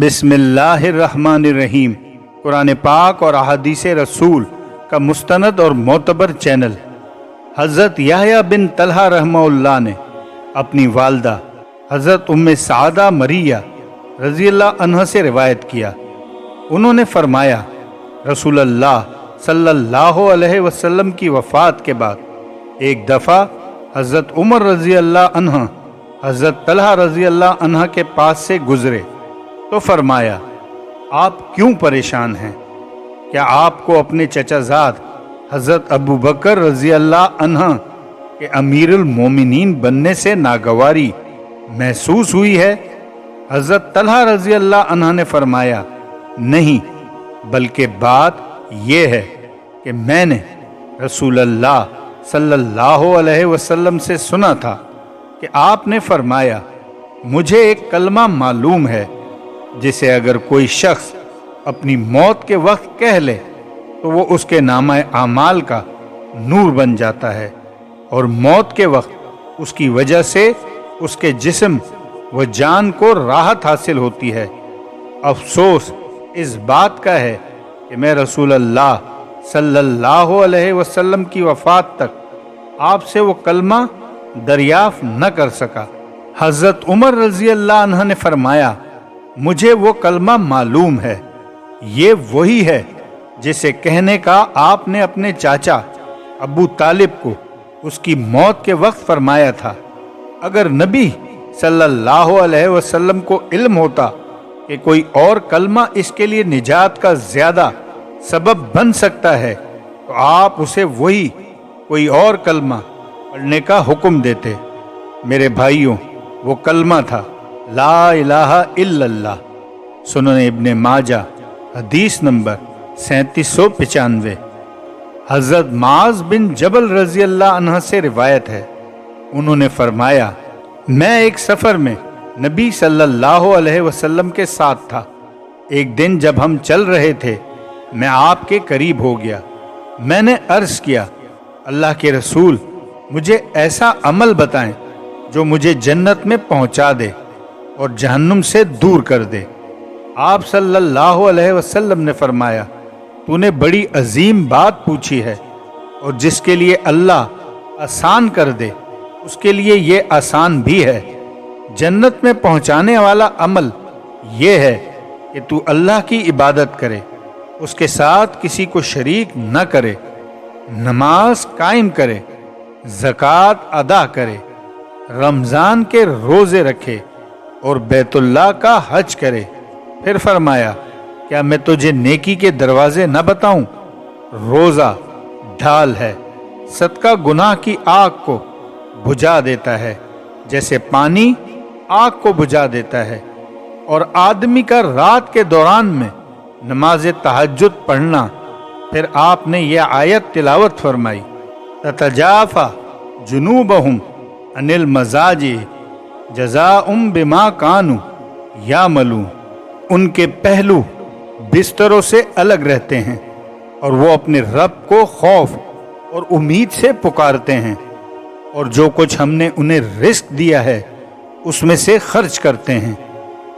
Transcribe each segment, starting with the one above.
बिस्मिल्लाहिर्रहमानिर्रहीम। कुरान पाक और अहादीस रसूल का मुस्तनद और मोतबर चैनल। हज़रत याहया बिन तलहा रहमहुल्लाह ने अपनी वालदा हज़रत उम्मे सादा मरिया रज़ियल्लाहु अन्हा से रिवायत किया। उन्होंने फरमाया, रसूलुल्लाह सल्लल्लाहु अलैहि वसल्लम की वफ़ात के बाद एक दफ़ा हज़रत उमर रज़ियल्लाहु अन्हा हज़रत तलहा रज़ियल्लाहु अन्हा के पास से गुजरे तो फरमाया, आप क्यों परेशान हैं? क्या आपको अपने चचाजाद हज़रत अबू बकर रज़ियल्लाहु अन्हा के अमीरुल मोमिनीन बनने से नागवारी महसूस हुई है? हज़रत तलहा रज़ियल्लाहु अन्हा ने फरमाया, नहीं, बल्कि बात यह है कि मैंने रसूलुल्लाह सल्लल्लाहु अलैहि वसल्लम से सुना था कि आपने फरमाया, मुझे एक कलमा मालूम है जिसे अगर कोई शख्स अपनी मौत के वक्त कह ले तो वो उसके नामा आमाल का नूर बन जाता है और मौत के वक्त उसकी वजह से उसके जिस्म व जान को राहत हासिल होती है। अफसोस इस बात का है कि मैं रसूलुल्लाह सल्लल्लाहु अलैहि वसल्लम की वफ़ात तक आपसे वो कलमा दरियाफ़्त न कर सका। हज़रत उमर रज़ियल्लाहु अन्हा ने फरमाया, मुझे वो कलमा मालूम है, ये वही है जिसे कहने का आपने अपने चाचा अबू तालिब को उसकी मौत के वक्त फरमाया था। अगर नबी सल्लल्लाहु अलैहि वसल्लम को इल्म होता कि कोई और कलमा इसके लिए निजात का ज्यादा सबब बन सकता है तो आप उसे वही कोई और कलमा पढ़ने का हुक्म देते। मेरे भाइयों, वो कलमा था ला इलाहा इल्लल्लाह। सुनन इब्ने माजा हदीस नंबर 3795। हज़रत माज बिन जबल रज़ियल्लाहु अन्हा से रिवायत है, उन्होंने फरमाया, मैं एक सफ़र में नबी सल्लल्लाहु अलैहि वसल्लम के साथ था। एक दिन जब हम चल रहे थे, मैं आपके करीब हो गया। मैंने अर्ज़ किया, अल्लाह के रसूल, मुझे ऐसा अमल बताएं जो मुझे जन्नत में पहुंचा दे और जहन्नुम से दूर कर दे। आप सल्लल्लाहु अलैहि वसल्लम ने फरमाया, तूने बड़ी अजीम बात पूछी है और जिसके लिए अल्लाह आसान कर दे उसके लिए ये आसान भी है। जन्नत में पहुंचाने वाला अमल ये है कि तू अल्लाह की इबादत करे, उसके साथ किसी को शरीक न करे, नमाज कायम करे, ज़कात अदा करे, रमज़ान के रोज़े रखे और बैतुल्लाह का हज करे। फिर फरमाया, क्या मैं तुझे नेकी के दरवाजे न बताऊं? रोज़ा ढाल है, सदका गुनाह की आग को बुझा देता है जैसे पानी आग को बुझा देता है। और आदमी का रात के दौरान में नमाज तहज्जुद पढ़ना। फिर आपने यह आयत तिलावत फरमाई, ततजाफा जुनूबहुम अनिल मजाजी जज़ाउम बिमा कानू यामलून। उनके पहलू बिस्तरों से अलग रहते हैं और वो अपने रब को खौफ और उम्मीद से पुकारते हैं और जो कुछ हमने उन्हें रिस्क दिया है उसमें से खर्च करते हैं।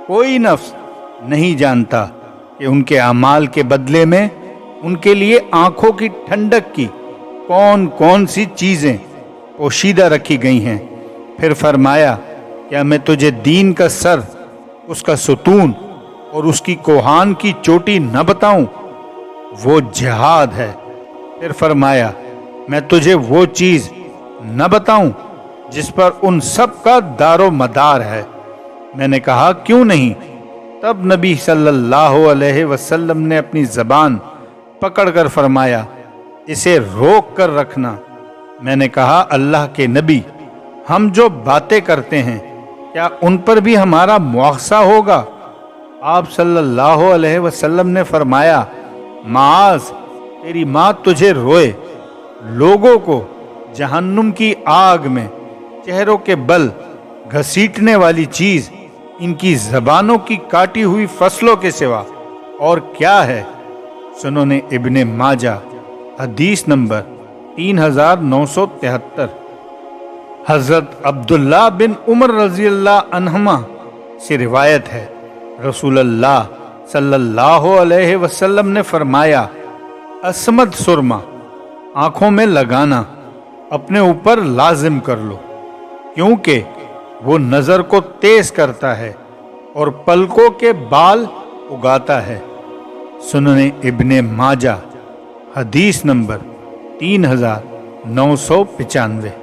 कोई नफ्स नहीं जानता कि उनके अमाल के बदले में उनके लिए आंखों की ठंडक की कौन कौन सी चीज़ें पोशीदा रखी गई हैं। फिर फरमाया, क्या मैं तुझे दीन का सर, उसका सुतून और उसकी कोहान की चोटी न बताऊं? वो जिहाद है। फिर फरमाया, मैं तुझे वो चीज़ न बताऊं जिस पर उन सब का दारो मदार है? मैंने कहा, क्यों नहीं? तब नबी सल्लल्लाहु अलैहि वसल्लम ने अपनी ज़बान पकड़कर फरमाया, इसे रोक कर रखना। मैंने कहा, अल्लाह के नबी, हम जो बातें करते हैं क्या उन पर भी हमारा मुआवजा होगा? आप सल्लल्लाहु अलैहि वसल्लम ने फरमाया, माज, तेरी माँ तुझे रोए। लोगों को जहन्नुम की आग में चेहरों के बल घसीटने वाली चीज इनकी जबानों की काटी हुई फसलों के सिवा और क्या है? सुनन इब्ने माजा हदीस नंबर 3973। हज़रत अब्दुल्ला बिन उमर रज़ियल्लाहु अन्हुमा से रिवायत है, رسول اللہ صلی اللہ علیہ وسلم نے فرمایا، اسمد سرما آنکھوں میں لگانا اپنے اوپر لازم کر لو، کیونکہ وہ نظر کو تیز کرتا ہے اور پلکوں کے بال اگاتا ہے۔ سنن ابن ماجہ، حدیث نمبر 3995۔